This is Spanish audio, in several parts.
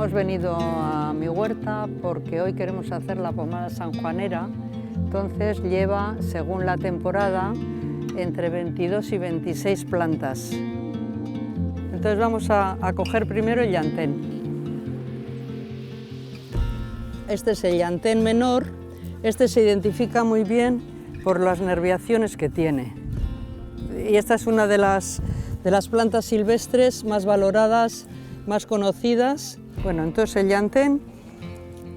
Hemos venido a mi huerta porque hoy queremos hacer la pomada sanjuanera, entonces lleva, según la temporada, entre 22 y 26 plantas. Entonces vamos a coger primero el llantén. Este es el llantén menor, este se identifica muy bien por las nerviaciones que tiene. Y esta es una de las plantas silvestres más valoradas, más conocidas. Bueno, entonces el llantén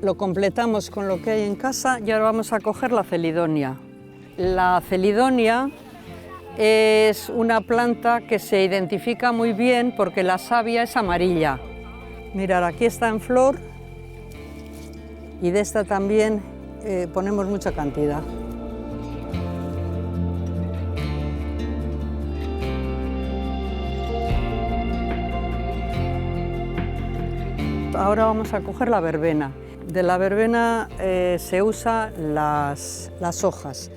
lo completamos con lo que hay en casa y ahora vamos a coger la celidonia. La celidonia es una planta que se identifica muy bien porque la savia es amarilla. Mirad, aquí está en flor y de esta también ponemos mucha cantidad. Ahora vamos a coger la verbena. De la verbena se usan las hojas.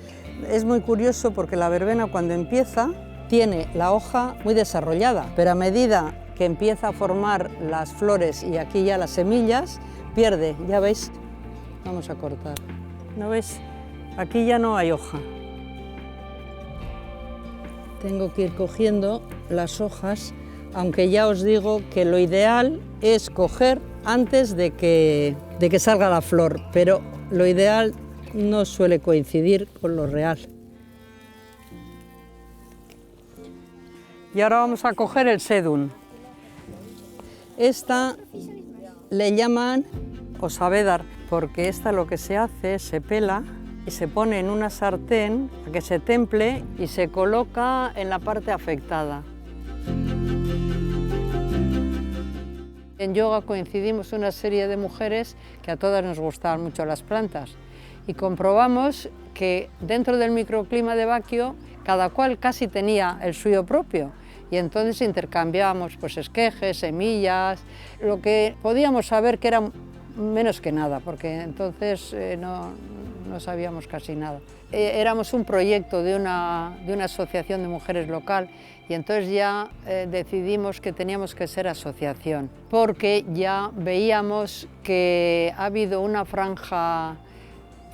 Es muy curioso porque la verbena cuando empieza tiene la hoja muy desarrollada, pero a medida que empieza a formar las flores y aquí ya las semillas, pierde, ya veis, vamos a cortar, ¿no veis? Aquí ya no hay hoja. Tengo que ir cogiendo las hojas, aunque ya os digo que lo ideal es coger antes de que salga la flor, pero lo ideal no suele coincidir con lo real. Y ahora vamos a coger el sedum. Esta le llaman osavedar, porque esta lo que se hace es se pela y se pone en una sartén a que se temple y se coloca en la parte afectada. En yoga coincidimos una serie de mujeres que a todas nos gustaban mucho las plantas y comprobamos que dentro del microclima de Baquio cada cual casi tenía el suyo propio y entonces intercambiábamos pues esquejes, semillas, lo que podíamos saber que era menos que nada, porque entonces no sabíamos casi nada. Éramos un proyecto de una asociación de mujeres local y entonces ya decidimos que teníamos que ser asociación, porque ya veíamos que ha habido una franja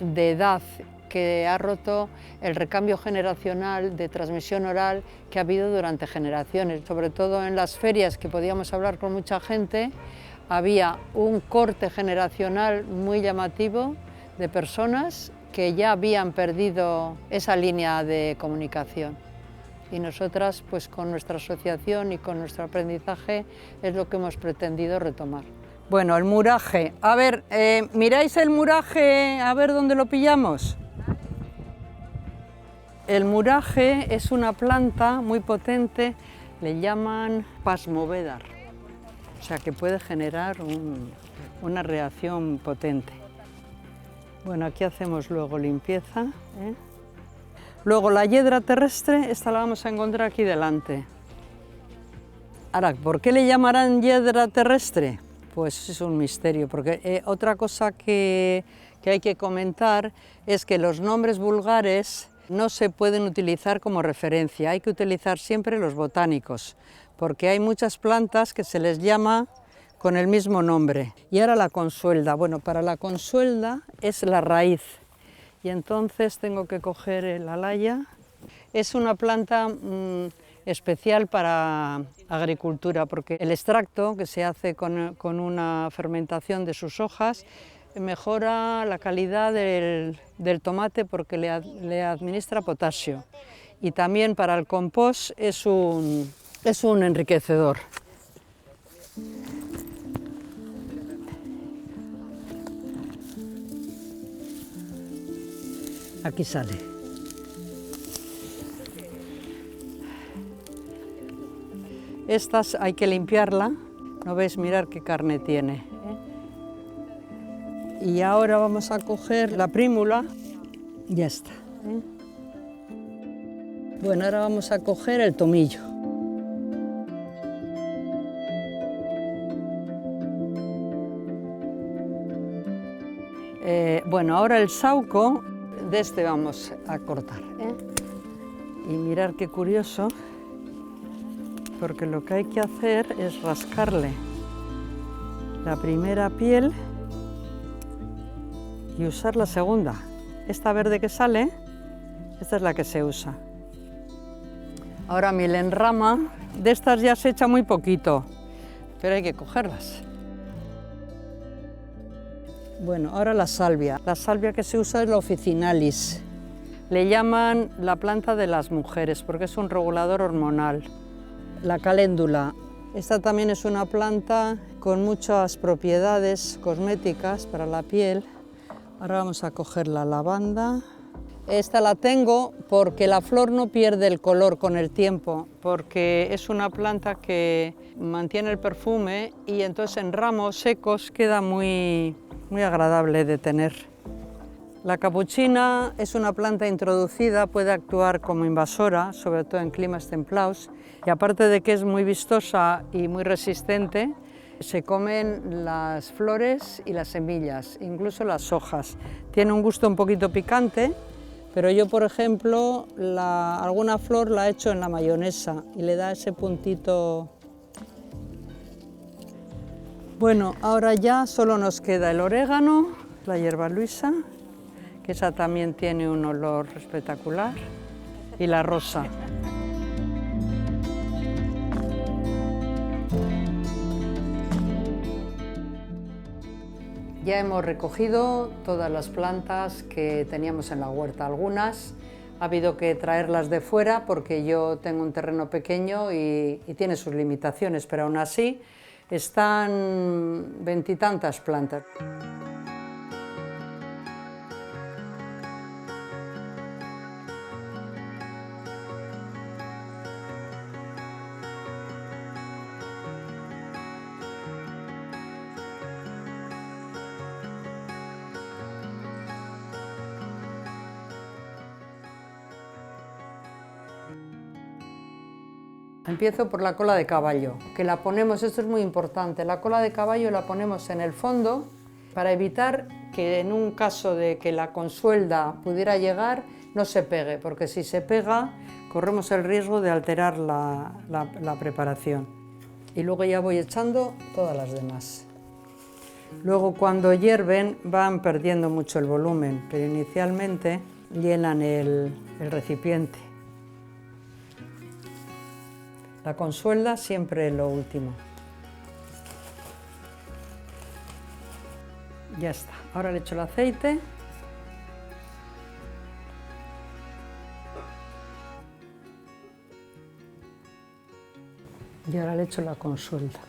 de edad que ha roto el recambio generacional de transmisión oral que ha habido durante generaciones, sobre todo en las ferias que podíamos hablar con mucha gente. Había un corte generacional muy llamativo de personas que ya habían perdido esa línea de comunicación. Y nosotras, pues con nuestra asociación y con nuestro aprendizaje, es lo que hemos pretendido retomar. Bueno, el muraje. A ver, ¿miráis el muraje? A ver dónde lo pillamos. El muraje es una planta muy potente, le llaman pasmovedar. O sea, que puede generar una reacción potente. Bueno, aquí hacemos luego limpieza. Luego la hiedra terrestre, esta la vamos a encontrar aquí delante. Ahora, ¿por qué le llamarán hiedra terrestre? Pues es un misterio, porque otra cosa que hay que comentar es que los nombres vulgares no se pueden utilizar como referencia, hay que utilizar siempre los botánicos, porque hay muchas plantas que se les llama con el mismo nombre. Y ahora la consuelda. Bueno, para la consuelda es la raíz. Y entonces tengo que coger la laya. Es una planta especial para agricultura, porque el extracto que se hace con una fermentación de sus hojas mejora la calidad del tomate porque le administra potasio. Y también para el compost es un enriquecedor. Aquí sale. Estas hay que limpiarla, ¿no veis? Mirad qué carne tiene. Y ahora vamos a coger la prímula, ya está. Bueno, ahora vamos a coger el tomillo. Bueno, ahora el sauco, de este vamos a cortar. Y mirad qué curioso, porque lo que hay que hacer es rascarle la primera piel y usar la segunda. Esta verde que sale, esta es la que se usa. Ahora miel en rama, de estas ya se echa muy poquito, pero hay que cogerlas. Bueno, ahora la salvia. La salvia que se usa es la officinalis. Le llaman la planta de las mujeres porque es un regulador hormonal. La caléndula. Esta también es una planta con muchas propiedades cosméticas para la piel. Ahora vamos a coger la lavanda. Esta la tengo porque la flor no pierde el color con el tiempo, porque es una planta que mantiene el perfume y entonces en ramos secos queda muy agradable de tener. La capuchina es una planta introducida, puede actuar como invasora, sobre todo en climas templados, y aparte de que es muy vistosa y muy resistente, se comen las flores y las semillas, incluso las hojas. Tiene un gusto un poquito picante, pero yo, por ejemplo, alguna flor la he hecho en la mayonesa y le da ese puntito. Bueno, ahora ya solo nos queda el orégano, la hierba luisa, que esa también tiene un olor espectacular, y la rosa. Ya hemos recogido todas las plantas que teníamos en la huerta. Algunas ha habido que traerlas de fuera porque yo tengo un terreno pequeño y tiene sus limitaciones, pero aún así están 20 y tantas plantas. Empiezo por la cola de caballo, que la ponemos, esto es muy importante, la cola de caballo la ponemos en el fondo para evitar que en un caso de que la consuelda pudiera llegar, no se pegue, porque si se pega corremos el riesgo de alterar la preparación. Y luego ya voy echando todas las demás. Luego cuando hierven van perdiendo mucho el volumen, pero inicialmente llenan el recipiente. La consuelda siempre lo último. Ya está. Ahora le echo el aceite. Y ahora le echo la consuelda.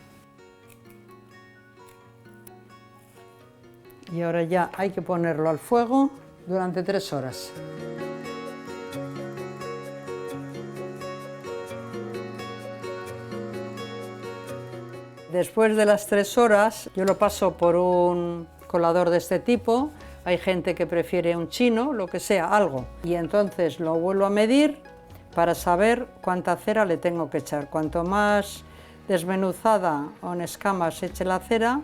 Y ahora ya hay que ponerlo al fuego durante 3 horas. Después de las 3 horas, yo lo paso por un colador de este tipo. Hay gente que prefiere un chino, lo que sea, algo. Y entonces lo vuelvo a medir para saber cuánta cera le tengo que echar. Cuanto más desmenuzada o en escamas eche la cera,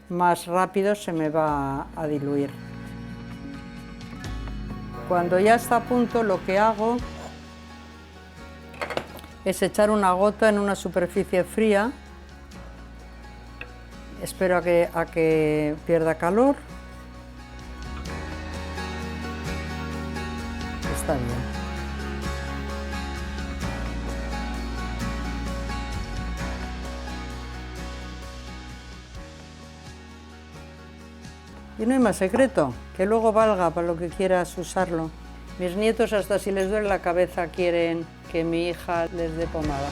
más rápido se me va a diluir. Cuando ya está a punto, lo que hago es echar una gota en una superficie fría. Espero a que pierda calor. Está bien. Y no hay más secreto, que luego valga para lo que quieras usarlo. Mis nietos, hasta si les duele la cabeza, quieren que mi hija les dé pomada.